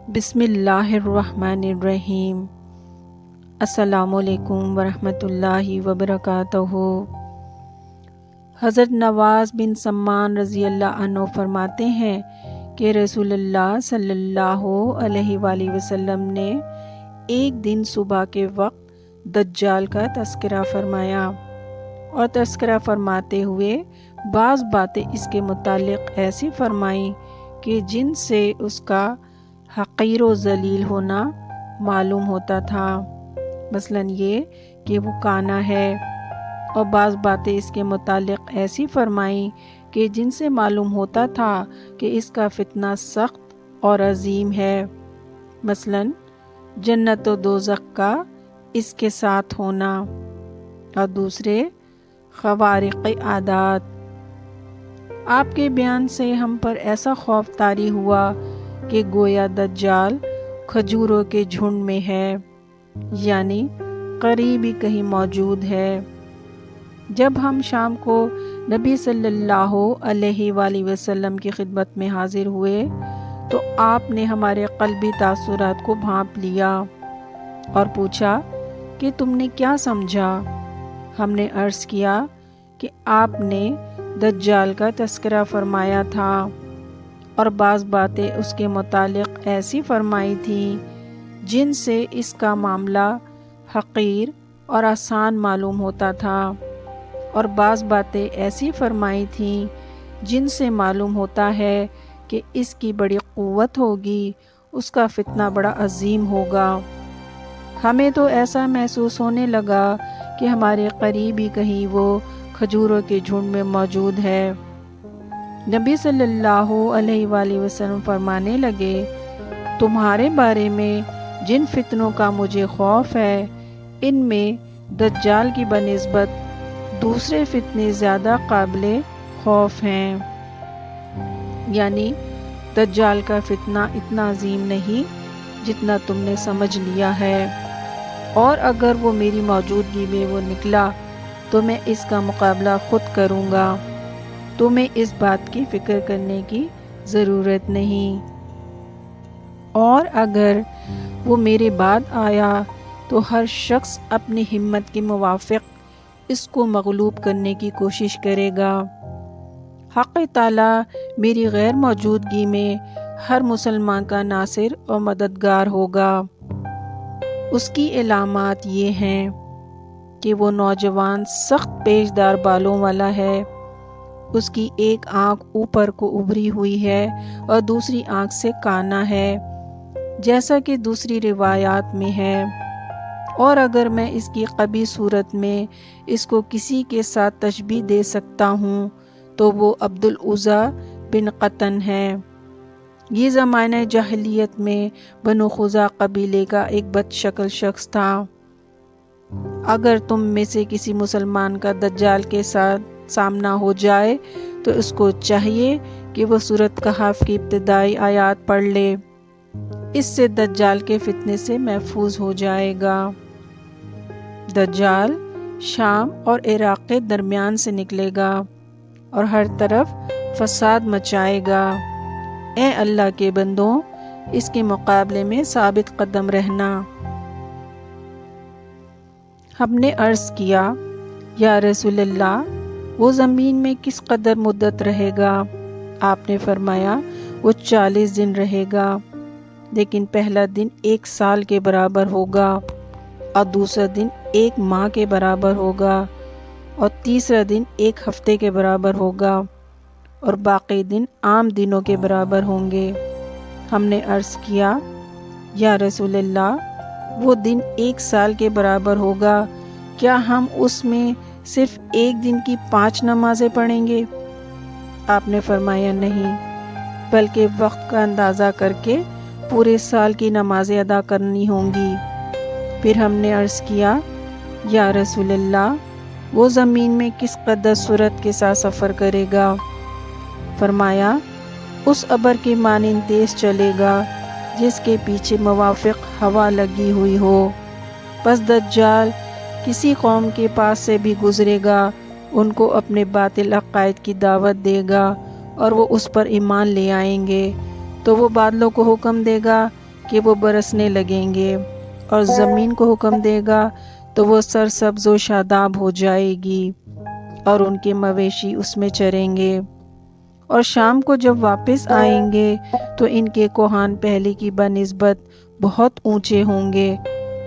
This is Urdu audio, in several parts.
بسم اللہ الرحمن الرحیم۔ السلام علیکم ورحمۃ اللہ وبرکاتہ۔ حضرت نواز بن سمان رضی اللہ عنہ فرماتے ہیں کہ رسول اللہ صلی اللہ علیہ وآلہ وسلم نے ایک دن صبح کے وقت دجال کا تذکرہ فرمایا اور تذکرہ فرماتے ہوئے بعض باتیں اس کے متعلق ایسی فرمائیں کہ جن سے اس کا حقیر و ذلیل ہونا معلوم ہوتا تھا، مثلاً یہ کہ وہ کانا ہے، اور بعض باتیں اس کے متعلق ایسی فرمائیں کہ جن سے معلوم ہوتا تھا کہ اس کا فتنہ سخت اور عظیم ہے، مثلاً جنت و دوزخ کا اس کے ساتھ ہونا، اور دوسرے خوارق عادات۔ آپ کے بیان سے ہم پر ایسا خوف طاری ہوا کہ گویا دجال کھجوروں کے جھنڈ میں ہے، یعنی قریب ہی کہیں موجود ہے۔ جب ہم شام کو نبی صلی اللہ علیہ وآلہ وسلم کی خدمت میں حاضر ہوئے تو آپ نے ہمارے قلبی تاثرات کو بھانپ لیا اور پوچھا کہ تم نے کیا سمجھا؟ ہم نے عرض کیا کہ آپ نے دجال کا تذکرہ فرمایا تھا اور بعض باتیں اس کے متعلق ایسی فرمائی تھیں جن سے اس کا معاملہ حقیر اور آسان معلوم ہوتا تھا، اور بعض باتیں ایسی فرمائی تھیں جن سے معلوم ہوتا ہے کہ اس کی بڑی قوت ہوگی، اس کا فتنہ بڑا عظیم ہوگا۔ ہمیں تو ایسا محسوس ہونے لگا کہ ہمارے قریب ہی کہیں وہ کھجوروں کے جھنڈ میں موجود ہے۔ نبی صلی اللہ علیہ وآلہ وسلم فرمانے لگے، تمہارے بارے میں جن فتنوں کا مجھے خوف ہے ان میں دجال کی بنسبت دوسرے فتنے زیادہ قابل خوف ہیں، یعنی دجال کا فتنہ اتنا عظیم نہیں جتنا تم نے سمجھ لیا ہے، اور اگر وہ میری موجودگی میں وہ نکلا تو میں اس کا مقابلہ خود کروں گا، تمہیں اس بات کی فکر کرنے کی ضرورت نہیں، اور اگر وہ میرے بعد آیا تو ہر شخص اپنی ہمت کے موافق اس کو مغلوب کرنے کی کوشش کرے گا۔ حق تعالیٰ میری غیر موجودگی میں ہر مسلمان کا ناصر اور مددگار ہوگا۔ اس کی علامات یہ ہیں کہ وہ نوجوان سخت پیچدار بالوں والا ہے، اس کی ایک آنکھ اوپر کو ابھری ہوئی ہے اور دوسری آنکھ سے کانا ہے، جیسا کہ دوسری روایات میں ہے، اور اگر میں اس کی قبیح صورت میں اس کو کسی کے ساتھ تشبیہ دے سکتا ہوں تو وہ عبد العزیٰ بن قطن ہے۔ یہ زمانہ جاہلیت میں بنو خزاع قبیلے کا ایک بد شکل شخص تھا۔ اگر تم میں سے کسی مسلمان کا دجال کے ساتھ سامنا ہو جائے تو اس کو چاہیے کہ وہ سورۃ کہف کی ابتدائی آیات پڑھ لے، اس سے دجال کے فتنے سے محفوظ ہو جائے گا۔ دجال شام اور عراق کے درمیان سے نکلے گا اور ہر طرف فساد مچائے گا۔ اے اللہ کے بندوں، اس کے مقابلے میں ثابت قدم رہنا۔ ہم نے عرض کیا، یا رسول اللہ، وہ زمین میں کس قدر مدت رہے گا؟ آپ نے فرمایا، وہ 40 دن رہے گا، لیکن پہلا دن 1 سال کے برابر ہوگا، اور دوسرا دن 1 ماہ کے برابر ہوگا، اور تیسرا دن 1 ہفتے کے برابر ہوگا، اور باقی دن عام دنوں کے برابر ہوں گے۔ ہم نے عرض کیا، یا رسول اللہ، وہ دن 1 سال کے برابر ہوگا، کیا ہم اس میں صرف 1 دن کی 5 نمازیں پڑھیں گے؟ آپ نے فرمایا، نہیں، بلکہ وقت کا اندازہ کر کے پورے سال کی نمازیں ادا کرنی ہوں گی۔ پھر ہم نے عرض کیا، یا رسول اللہ، وہ زمین میں کس قدر سرعت کے ساتھ سفر کرے گا؟ فرمایا، اس ابر کے مانند تیز چلے گا جس کے پیچھے موافق ہوا لگی ہوئی ہو۔ پس دجال کسی قوم کے پاس سے بھی گزرے گا، ان کو اپنے باطل عقائد کی دعوت دے گا اور وہ اس پر ایمان لے آئیں گے، تو وہ بادلوں کو حکم دے گا کہ وہ برسنے لگیں گے، اور زمین کو حکم دے گا تو وہ سرسبز و شاداب ہو جائے گی اور ان کے مویشی اس میں چریں گے۔ اور شام کو جب واپس آئیں گے تو ان کے کوہان پہلے کی بنسبت بہت اونچے ہوں گے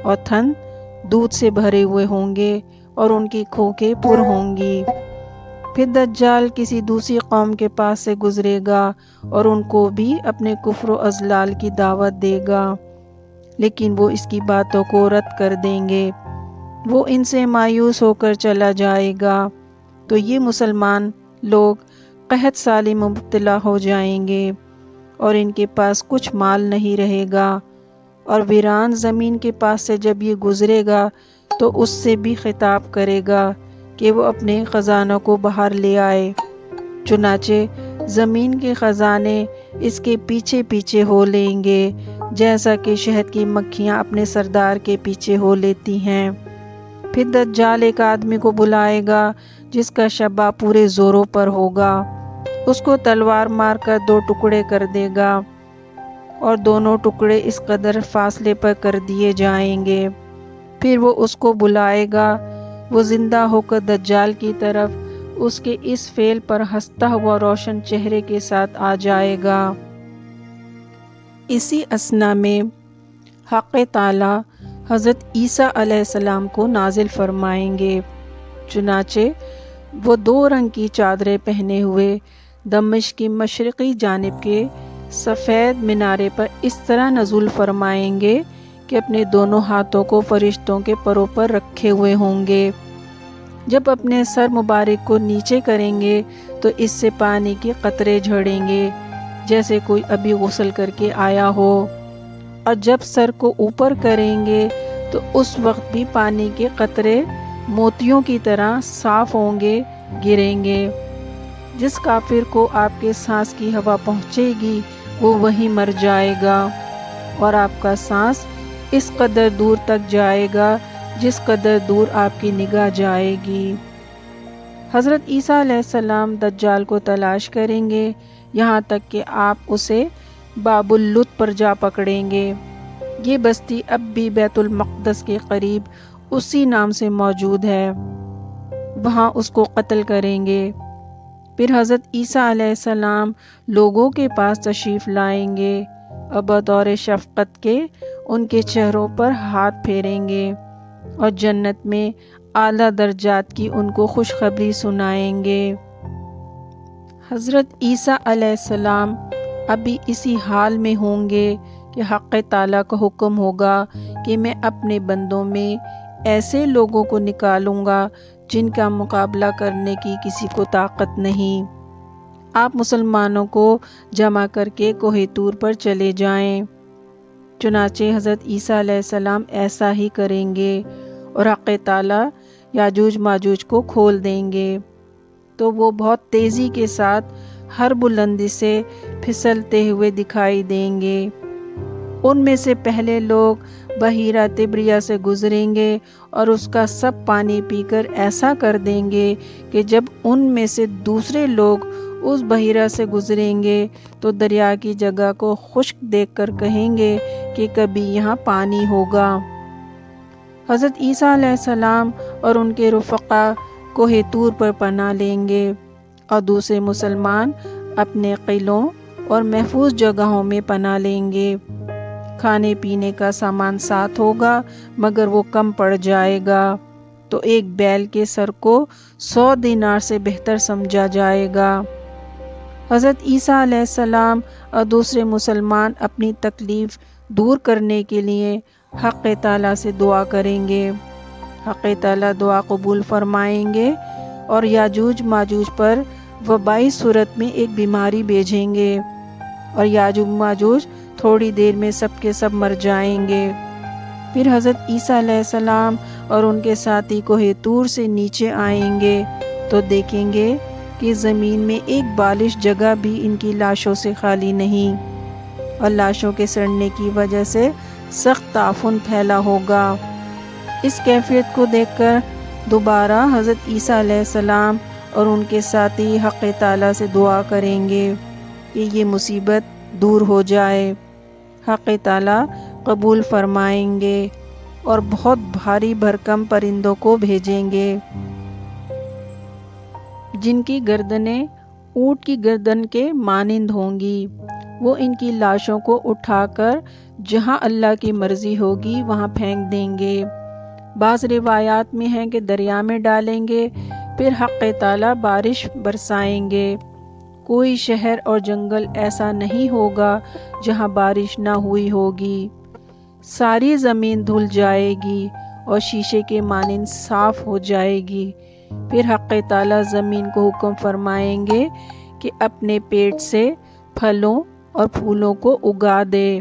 اور تھن دودھ سے بھرے ہوئے ہوں گے اور ان کی کھوکیں پر ہوں گی۔ پھر دجال کسی دوسری قوم کے پاس سے گزرے گا اور ان کو بھی اپنے کفر و اضلال کی دعوت دے گا، لیکن وہ اس کی باتوں کو رد کر دیں گے۔ وہ ان سے مایوس ہو کر چلا جائے گا، تو یہ مسلمان لوگ قحط سالی میں مبتلا ہو جائیں گے اور ان کے پاس کچھ مال نہیں رہے گا، اور ویران زمین کے پاس سے جب یہ گزرے گا تو اس سے بھی خطاب کرے گا کہ وہ اپنے خزانوں کو باہر لے آئے۔ چنانچہ زمین کے خزانے اس کے پیچھے پیچھے ہو لیں گے، جیسا کہ شہد کی مکھیاں اپنے سردار کے پیچھے ہو لیتی ہیں۔ پھر دجال ایک آدمی کو بلائے گا جس کا شبہ پورے زوروں پر ہوگا، اس کو تلوار مار کر 2 ٹکڑے کر دے گا، اور دونوں ٹکڑے اس قدر فاصلے پر کر دیے جائیں گے۔ پھر وہ اس کو بلائے گا، وہ زندہ ہو کر دجال کی طرف اس کے اس فعل پر ہنستا ہوا روشن چہرے کے ساتھ آ جائے گا۔ اسی اثنا میں حق تعالی حضرت عیسیٰ علیہ السلام کو نازل فرمائیں گے۔ چنانچہ وہ 2 رنگ کی چادریں پہنے ہوئے دمشق کی مشرقی جانب کے سفید مینارے پر اس طرح نزول فرمائیں گے کہ اپنے دونوں ہاتھوں کو فرشتوں کے پروں پر رکھے ہوئے ہوں گے۔ جب اپنے سر مبارک کو نیچے کریں گے تو اس سے پانی کے قطرے جھڑیں گے جیسے کوئی ابھی غسل کر کے آیا ہو، اور جب سر کو اوپر کریں گے تو اس وقت بھی پانی کے قطرے موتیوں کی طرح صاف ہوں گے، گریں گے۔ جس کافر کو آپ کے سانس کی ہوا پہنچے گی وہ وہیں مر جائے گا، اور آپ کا سانس اس قدر دور تک جائے گا جس قدر دور آپ کی نگاہ جائے گی۔ حضرت عیسیٰ علیہ السلام دجال کو تلاش کریں گے یہاں تک کہ آپ اسے باب اللد پر جا پکڑیں گے۔ یہ بستی اب بھی بیت المقدس کے قریب اسی نام سے موجود ہے، وہاں اس کو قتل کریں گے۔ پھر حضرت عیسیٰ علیہ السلام لوگوں کے پاس تشریف لائیں گے اور بطور شفقت کے ان کے چہروں پر ہاتھ پھیریں گے اور جنت میں اعلیٰ درجات کی ان کو خوشخبری سنائیں گے۔ حضرت عیسیٰ علیہ السلام ابھی اسی حال میں ہوں گے کہ حق تعالیٰ کا حکم ہوگا کہ میں اپنے بندوں میں ایسے لوگوں کو نکالوں گا جن کا مقابلہ کرنے کی کسی کو طاقت نہیں۔ آپ مسلمانوں کو جمع کر کے کوہ طور پر چلے جائیں۔ چنانچہ حضرت عیسیٰ علیہ السلام ایسا ہی کریں گے اور حق تعالیٰ یاجوج ماجوج کو کھول دیں گے، تو وہ بہت تیزی کے ساتھ ہر بلندی سے پھسلتے ہوئے دکھائی دیں گے۔ ان میں سے پہلے لوگ بحیرہ تبریہ سے گزریں گے اور اس کا سب پانی پی کر ایسا کر دیں گے کہ جب ان میں سے دوسرے لوگ اس بحیرہ سے گزریں گے تو دریا کی جگہ کو خشک دیکھ کر کہیں گے کہ کبھی یہاں پانی ہوگا۔ حضرت عیسیٰ علیہ السلام اور ان کے رفقا کوہ طور پر پناہ لیں گے، اور دوسرے مسلمان اپنے قلعوں اور محفوظ جگہوں میں پناہ لیں گے۔ کھانے پینے کا سامان ساتھ ہوگا مگر وہ کم پڑ جائے گا، تو ایک بیل کے سر کو 100 دینار سے بہتر سمجھا جائے گا۔ حضرت عیسیٰ علیہ السلام اور دوسرے مسلمان اپنی تکلیف دور کرنے کے لیے حق تعالیٰ سے دعا کریں گے۔ حق تعالیٰ دعا قبول فرمائیں گے اور یاجوج ماجوج پر وبائی صورت میں ایک بیماری بھیجیں گے، اور یاجوج ماجوج تھوڑی دیر میں سب کے سب مر جائیں گے۔ پھر حضرت عیسیٰ علیہ السلام اور ان کے ساتھی کوہ طور سے نیچے آئیں گے تو دیکھیں گے کہ زمین میں ایک بالش جگہ بھی ان کی لاشوں سے خالی نہیں، اور لاشوں کے سڑنے کی وجہ سے سخت تعفن پھیلا ہوگا۔ اس کیفیت کو دیکھ کر دوبارہ حضرت عیسیٰ علیہ السلام اور ان کے ساتھی حق تعالیٰ سے دعا کریں گے کہ یہ مصیبت دور ہو جائے۔ حق تعالیٰ قبول فرمائیں گے اور بہت بھاری بھرکم پرندوں کو بھیجیں گے جن کی گردنیں اونٹ کی گردن کے مانند ہوں گی۔ وہ ان کی لاشوں کو اٹھا کر جہاں اللہ کی مرضی ہوگی وہاں پھینک دیں گے۔ بعض روایات میں ہیں کہ دریا میں ڈالیں گے، پھر حق تعالیٰ بارش برسائیں گے۔ کوئی شہر اور جنگل ایسا نہیں ہوگا جہاں بارش نہ ہوئی ہوگی۔ ساری زمین دھل جائے گی اور شیشے کے مانند صاف ہو جائے گی۔ پھر حق تعالیٰ زمین کو حکم فرمائیں گے کہ اپنے پیٹ سے پھلوں اور پھولوں کو اگا دے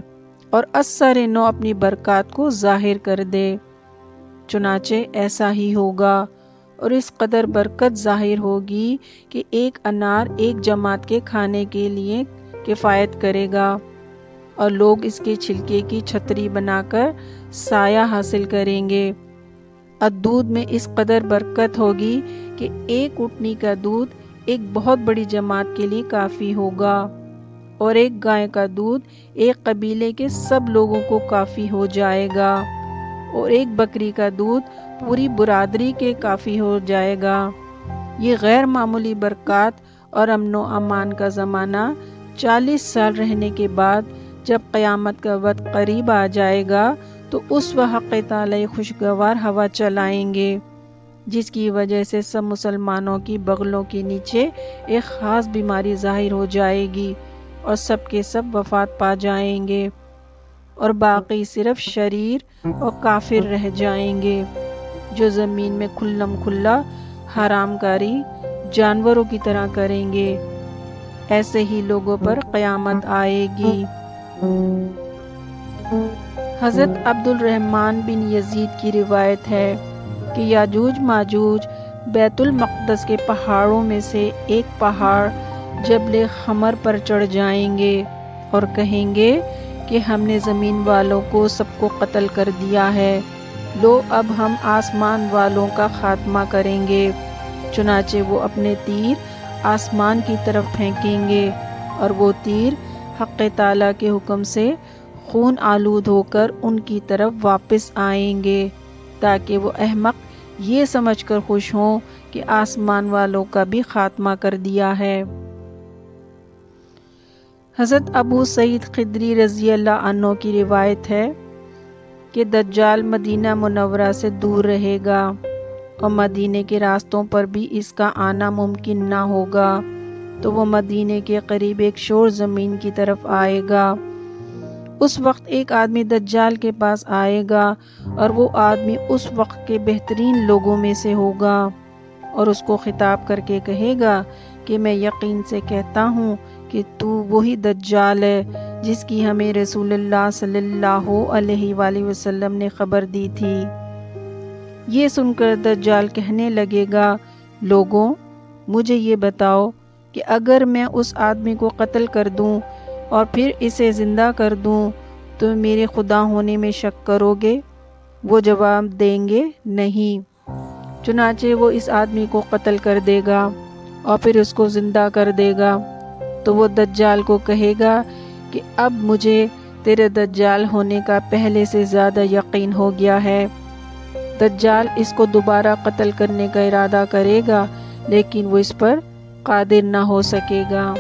اور اثر نو اپنی برکات کو ظاہر کر دے۔ چنانچہ ایسا ہی ہوگا اور اس قدر برکت ظاہر ہوگی کہ ایک انار ایک جماعت کے کھانے کے لیے کفایت کرے گا اور لوگ اس کے چھلکے کی چھتری بنا کر سایہ حاصل کریں گے۔ اور دودھ میں اس قدر برکت ہوگی کہ ایک اونٹنی کا دودھ ایک بہت بڑی جماعت کے لیے کافی ہوگا اور ایک گائے کا دودھ ایک قبیلے کے سب لوگوں کو کافی ہو جائے گا اور ایک بکری کا دودھ پوری برادری کے کافی ہو جائے گا۔ یہ غیر معمولی برکات اور امن و امان کا زمانہ 40 سال رہنے کے بعد جب قیامت کا وقت قریب آ جائے گا تو اس وقت تعالی خوشگوار ہوا چلائیں گے جس کی وجہ سے سب مسلمانوں کی بغلوں کے نیچے ایک خاص بیماری ظاہر ہو جائے گی اور سب کے سب وفات پا جائیں گے اور باقی صرف شریر اور کافر رہ جائیں گے جو زمین میں کھلم کھلا حرام کاری جانوروں کی طرح کریں گے۔ ایسے ہی لوگوں پر قیامت آئے گی۔ حضرت عبد الرحمن بن یزید کی روایت ہے کہ یاجوج ماجوج بیت المقدس کے پہاڑوں میں سے ایک پہاڑ جبل خمر پر چڑھ جائیں گے اور کہیں گے کہ ہم نے زمین والوں کو سب کو قتل کر دیا ہے، لو اب ہم آسمان والوں کا خاتمہ کریں گے۔ چنانچہ وہ اپنے تیر آسمان کی طرف پھینکیں گے اور وہ تیر حق تعالیٰ کے حکم سے خون آلود ہو کر ان کی طرف واپس آئیں گے تاکہ وہ احمق یہ سمجھ کر خوش ہوں کہ آسمان والوں کا بھی خاتمہ کر دیا ہے۔ حضرت ابو سعید خدری رضی اللہ عنہ کی روایت ہے کہ دجال مدینہ منورہ سے دور رہے گا اور مدینے کے راستوں پر بھی اس کا آنا ممکن نہ ہوگا، تو وہ مدینے کے قریب ایک شور زمین کی طرف آئے گا۔ اس وقت ایک آدمی دجال کے پاس آئے گا اور وہ آدمی اس وقت کے بہترین لوگوں میں سے ہوگا اور اس کو خطاب کر کے کہے گا کہ میں یقین سے کہتا ہوں کہ تو وہی دجال ہے جس کی ہمیں رسول اللہ صلی اللہ علیہ وآلہ وسلم نے خبر دی تھی۔ یہ سن کر دجال کہنے لگے گا، لوگوں مجھے یہ بتاؤ کہ اگر میں اس آدمی کو قتل کر دوں اور پھر اسے زندہ کر دوں تو میرے خدا ہونے میں شک کرو گے؟ وہ جواب دیں گے نہیں۔ چنانچہ وہ اس آدمی کو قتل کر دے گا اور پھر اس کو زندہ کر دے گا، تو وہ دجال کو کہے گا کہ اب مجھے تیرے دجال ہونے کا پہلے سے زیادہ یقین ہو گیا ہے۔ دجال اس کو دوبارہ قتل کرنے کا ارادہ کرے گا لیکن وہ اس پر قادر نہ ہو سکے گا۔